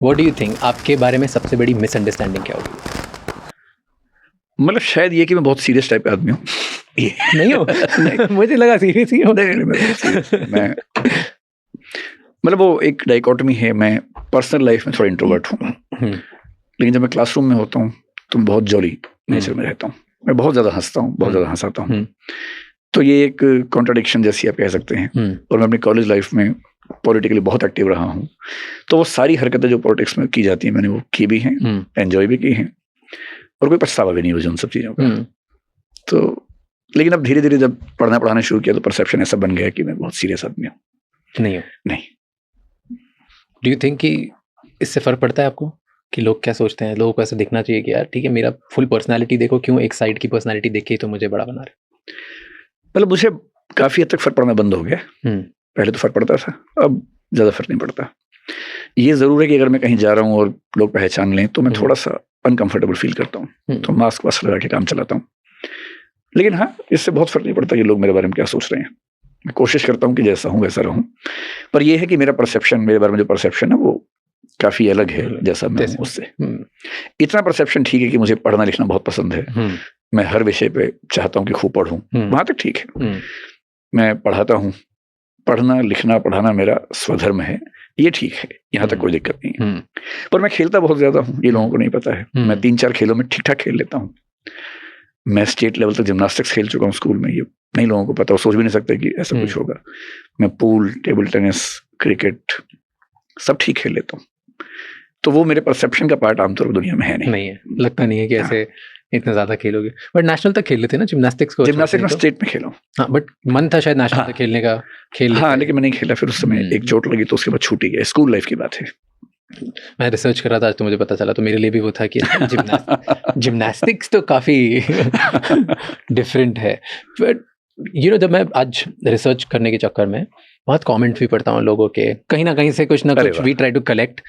What do you think आपके बारे में सबसे बड़ी मिसअंडरस्टैंडिंग क्या होगी? मतलब शायद ये कि मैं बहुत सीरियस टाइप का आदमी हूँ। नहीं हो? मुझे लगा सीरियस ही हो। मैं मतलब वो एक डाइकोटमी है, मैं पर्सनल लाइफ में थोड़ा इंट्रोवर्ट हूँ, लेकिन जब मैं क्लासरूम में होता हूँ तो मैं बहुत जॉली नेचर में रहता हूँ। मैं बहुत ज़्यादा हंसता हूँ, बहुत ज़्यादा हंसाता हूँ। तो ये एक कॉन्ट्राडिक्शन जैसी आप कह सकते हैं। और मैं अपनी कॉलेज लाइफ में पॉलिटिकली बहुत एक्टिव रहा हूँ, तो वो सारी हरकतें जो पॉलिटिक्स में की जाती हैं मैंने वो की भी हैं, एंजॉय भी की हैं, और कोई पछतावा भी नहीं मुझे उन सब चीज़ों का। तो लेकिन अब धीरे धीरे जब पढ़ना पढ़ाना शुरू किया तो परसेप्शन ऐसा बन गया कि मैं बहुत सीरियस आदमी हूँ। नहीं। डू यू थिंक कि इससे फर्क पड़ता है आपको कि लोग क्या सोचते हैं? लोगों को ऐसा दिखना चाहिए कि यार ठीक है, मेरा फुल पर्सनालिटी देखो, क्यों एक साइड की पर्सनालिटी देख के ही तो मुझे बड़ा बना रहे? मतलब मुझे काफ़ी हद तक फर्क पड़ना बंद हो गया। पहले तो फर्क पड़ता था, अब ज़्यादा फर्क नहीं पड़ता। ये ज़रूर है कि अगर मैं कहीं जा रहा हूँ और लोग पहचान लें तो मैं थोड़ा सा अनकंफर्टेबल फील करता हूँ, तो मास्क वास्क लगा के काम चलाता हूँ। लेकिन हाँ, इससे बहुत फर्क नहीं पड़ता कि लोग मेरे बारे में क्या सोच रहे हैं। मैं कोशिश करता हूँ कि जैसा हूँ वैसा रहूँ, पर यह है कि मेरा परसेप्शन, मेरे बारे में जो परसेप्शन है वो काफ़ी अलग है जैसा मैं हूँ उससे। इतना परसेप्शन ठीक है कि मुझे पढ़ना लिखना बहुत पसंद है, मैं हर विषय पे चाहता हूँ कि खूब पढ़ूँ, वहाँ तक ठीक है। मैं पढ़ाता हूँ, पढ़ना लिखना पढ़ाना मेरा स्वधर्म है, ये ठीक है, यहाँ तक कोई दिक्कत नहीं है। पर मैं खेलता बहुत ज़्यादा हूँ, ये लोगों को नहीं पता है। मैं 3-4 खेलों में ठीक ठाक खेल लेता हूँ। मैं स्टेट लेवल तक जिम्नास्टिक्स खेल चुका हूँ स्कूल में, ये नहीं लोगों को पता, वो सोच भी नहीं सकते कि ऐसा कुछ होगा। मैं पूल, टेबल टेनिस, क्रिकेट सब ठीक खेल लेता हूँ। तो वो मेरे परसेप्शन का पार्ट आमतौर पर दुनिया में है नहीं है। लगता नहीं है कि ऐसे इतना ज्यादा खेलोगे। बट नेशनल तक खेल लेते ना जिम्नास्टिक्स को? जिम्नास्टिक्स में स्टेट में खेला हूँ। हाँ, बट मन था शायद नेशनल तक खेलने का, खेल लेते। हाँ, लेकिन मैं नहीं खेला, फिर उस समय एक चोट लगी तो उसके बाद छूट ही गया। स्कूल लाइफ की बात है। मैं रिसर्च कर रहा था आज तो मुझे पता चला, तो मेरे लिए भी वो था कि जिम्नास्टिक्स तो काफी डिफरेंट है। बट जब मैं आज रिसर्च करने के चक्कर में बहुत कमेंट्स भी पढ़ता हूँ लोगों के, कहीं ना कहीं से कुछ ना कुछ we try to collect,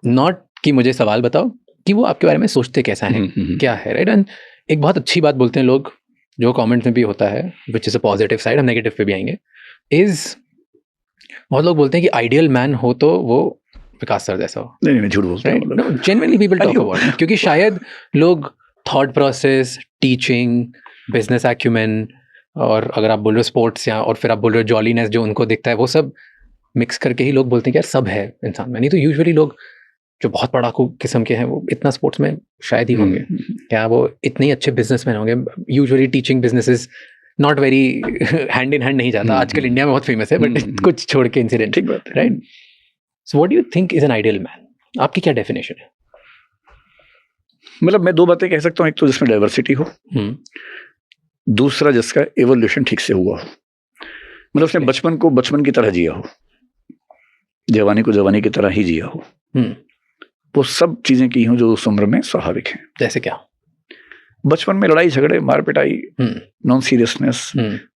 not कि मुझे सवाल बताओ कि वो आपके बारे में सोचते कैसा है, क्या है, राइट? एंड एक बहुत अच्छी बात बोलते हैं लोग, जो कमेंट्स में भी होता है, which is a positive side, हम नेगेटिव पे भी आएंगे, इज बहुत लोग बोलते हैं कि आइडियल मैन हो तो वो विकास सर जैसा हो। नहीं, झूठ बोलते हैं। जेन्युइनली पीपल टॉक अबाउट, क्योंकि शायद लोग thought process, teaching, business acumen, और अगर आप बोल रहे हो स्पोर्ट्स, या और फिर आप बोल रहे हो जॉलीनेस जो उनको दिखता है, वो सब मिक्स करके ही लोग बोलते हैं कि यार सब है इंसान में। नहीं तो यूजुअली लोग जो बहुत पढ़ाकू किस्म के हैं वो इतना स्पोर्ट्स में शायद ही होंगे, क्या वो इतने अच्छे बिजनेसमैन होंगे? Usually teaching businesses not very hand in hand नहीं जाता। आजकल इंडिया में बहुत फेमस है, बट कुछ छोड़ के incident, right? So what do you think is an ideal man? आपकी क्या डेफिनेशन है? मतलब मैं 2 बातें कह सकता हूँ, एक तो जिसमें डाइवर्सिटी हो, दूसरा जिसका एवोल्यूशन ठीक से हुआ हो। मतलब उसने बचपन को बचपन की तरह जिया हो, जवानी को जवानी की तरह ही जिया हो, वो सब चीजें की हों जो उस उम्र में स्वाभाविक हैं। जैसे क्या? बचपन में लड़ाई झगड़े, मार पिटाई, नॉन सीरियसनेस,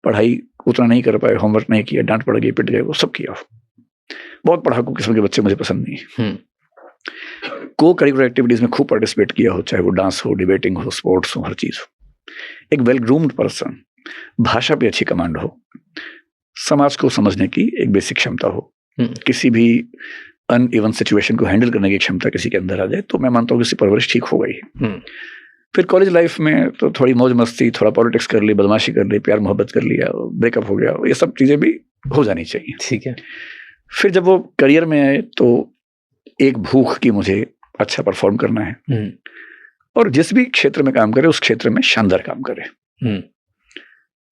पढ़ाई उतना नहीं कर पाए, होमवर्क नहीं किया, डांट पड़ गई, पिट गए, वो सब किया हो। बहुत पढ़ाकू किस्म के बच्चे मुझे पसंद नहीं। को करिकुलर एक्टिविटीज में खूब पार्टिसिपेट किया हो, चाहे वो डांस हो, डिबेटिंग हो, स्पोर्ट्स हो, हर चीज हो। एक वेल ग्रूम्ड पर्सन, भाषा पे अच्छी कमांड हो, समाज को समझने की एक बेसिक क्षमता हो, किसी भी अनइवन सिचुएशन को हैंडल करने की क्षमता किसी के अंदर आ जाए, तो मैं मानता हूँ कि परवरिश ठीक हो गई। फिर कॉलेज लाइफ में तो थोड़ी मौज मस्ती, थोड़ा पॉलिटिक्स कर ली, बदमाशी कर ली, प्यार मोहब्बत कर लिया, ब्रेकअप हो गया, ये सब चीजें भी हो जानी चाहिए। ठीक है। फिर जब वो करियर में आए तो एक भूख की मुझे अच्छा परफॉर्म करना है, और जिस भी क्षेत्र में काम करे उस क्षेत्र में शानदार काम करे।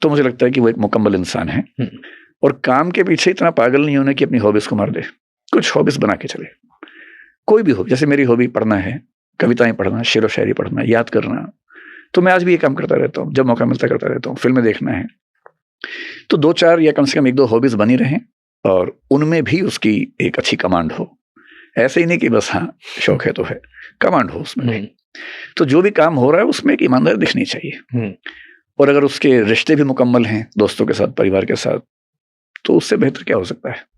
तो मुझे लगता है कि वो एक मुकम्मल इंसान है, और काम के पीछे इतना पागल नहीं होना कि अपनी हॉबीज को मार दे। कुछ हॉबीज बना के चले, कोई भी हो। जैसे मेरी हॉबी पढ़ना है, कविताएं पढ़ना, शेर व शायरी पढ़ना, याद करना, तो मैं आज भी ये काम करता रहता हूँ, जब मौका मिलता करता रहता हूँ। फिल्में देखना है, तो 2-4 या कम से कम 1-2 हॉबीज बनी रहें, और उनमें भी उसकी एक अच्छी कमांड हो। ऐसे ही नहीं कि बस हाँ शौक है तो है, कमांड हो उसमें भी। तो जो भी काम हो रहा है उसमें एक ईमानदारी दिखनी चाहिए, और अगर उसके रिश्ते भी मुकम्मल हैं दोस्तों के साथ, परिवार के साथ, तो उससे बेहतर क्या हो सकता है।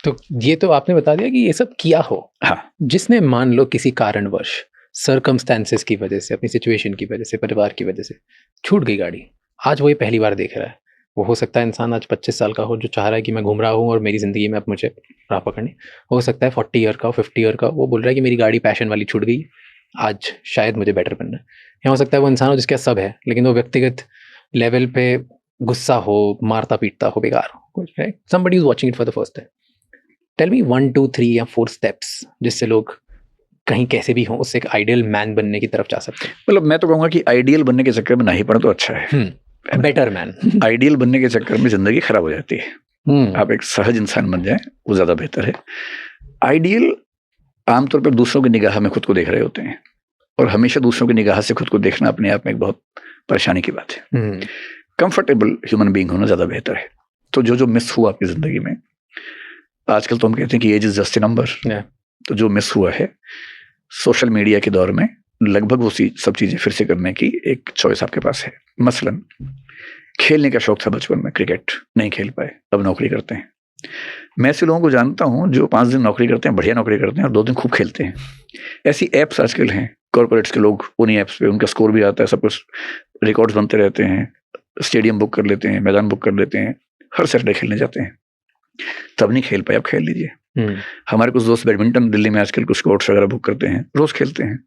तो ये तो आपने बता दिया कि ये सब किया हो। हाँ। जिसने मान लो किसी कारणवश, सर्कमस्टेंसेस की वजह से, अपनी सिचुएशन की वजह से, परिवार की वजह से छूट गई गाड़ी, आज वो ये पहली बार देख रहा है, वो हो सकता है इंसान आज 25 साल का हो जो चाह रहा है कि मैं घूम रहा हूँ और मेरी ज़िंदगी में अब मुझे राह पकड़नी। हो सकता है 40 ईयर का हो, 50 ईयर का, वो बोल रहा है कि मेरी गाड़ी पैशन वाली छूट गई, आज शायद मुझे बेटर बनना है। या हो सकता है वो इंसान हो जिसके पास सब है लेकिन वो व्यक्तिगत लेवल पे गुस्सा हो, मारता पीटता हो, बेकार हो। Somebody is watching it for the first time. Tell me 1 2 3 या 4 स्टेप्स जिससे लोग कहीं कैसे भी हों उससे एक आइडियल मैन बनने की तरफ जा सकते हैं। मतलब मैं तो कहूँगा कि आइडियल बनने के चक्कर में ना ही पड़े तो अच्छा है। Better man. आइडियल बनने के चक्कर में जिंदगी खराब हो जाती है। आप एक सहज इंसान बन जाए वो ज्यादा बेहतर है। आइडियल आमतौर पर दूसरों की निगाह में खुद को देख रहे होते हैं और हमेशा दूसरों की निगाह से खुद को देखना अपने आप में एक बहुत परेशानी की बात है। कंफर्टेबल ह्यूमन बीइंग होना ज्यादा बेहतर है। तो जो जो मिस हुआ आपकी जिंदगी में, आजकल तो हम कहते हैं कि age is just a number, तो जो मिस हुआ है सोशल मीडिया के दौर में लगभग वो सब चीजें फिर से करने की एक चॉइस आपके पास है। मसलन खेलने का शौक था बचपन में, क्रिकेट नहीं खेल पाए, अब नौकरी करते हैं। मैं ऐसे लोगों को जानता हूं जो 5 दिन नौकरी करते हैं, बढ़िया नौकरी करते हैं, और 2 दिन खूब खेलते हैं। ऐसी एप्स आजकल हैं, कॉर्पोरेट्स के लोग उन्हीं एप्स पे उनका स्कोर भी आता है, सब कुछ रिकॉर्ड्स बनते रहते हैं, स्टेडियम बुक कर लेते हैं, मैदान बुक कर लेते हैं, हर सैटरडे खेलने जाते हैं। तब नहीं खेल पाए, अब खेल लीजिए। हमारे कुछ दोस्त बैडमिंटन दिल्ली में आजकल कुछ कोर्ट्स वगैरह बुक करते हैं, रोज खेलते हैं।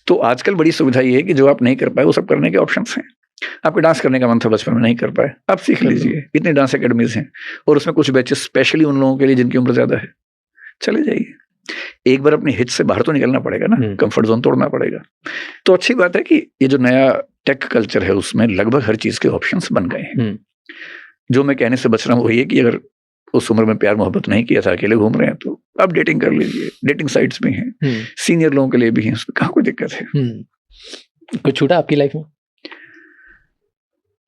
तो आजकल बड़ी सुविधा ये है कि जो आप नहीं कर पाए वो सब करने के ऑप्शंस हैं। आपको डांस करने का मन था बचपन में, नहीं कर पाए, आप सीख लीजिए, इतनी डांस एकेडमीज हैं, और उसमें कुछ बैचेस स्पेशली उन लोगों के लिए जिनकी उम्र ज्यादा है, चले जाइए। एक बार अपनी हिच से बाहर तो निकलना पड़ेगा ना, कंफर्ट जोन तोड़ना पड़ेगा। तो अच्छी बात है कि ये जो नया टेक कल्चर है उसमें लगभग हर चीज के ऑप्शंस बन गए हैं। जो मैं कहने से बच रहा हूँ वही है कि अगर उस उम्र में प्यार मोहब्बत नहीं किया था, अकेले घूम रहे हैं, तो आप डेटिंग कर लीजिए। डेटिंग साइट्स भी हैं, सीनियर लोगों के लिए भी हैं, उसमें कहाँ कोई दिक्कत है। कुछ छूटा आपकी लाइफ में?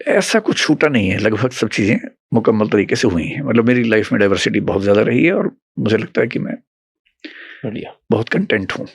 ऐसा कुछ छूटा नहीं है, लगभग सब चीजें मुकम्मल तरीके से हुई हैं। मतलब मेरी लाइफ में डाइवर्सिटी बहुत ज्यादा रही है और मुझे लगता है कि मैं बहुत कंटेंट हूँ।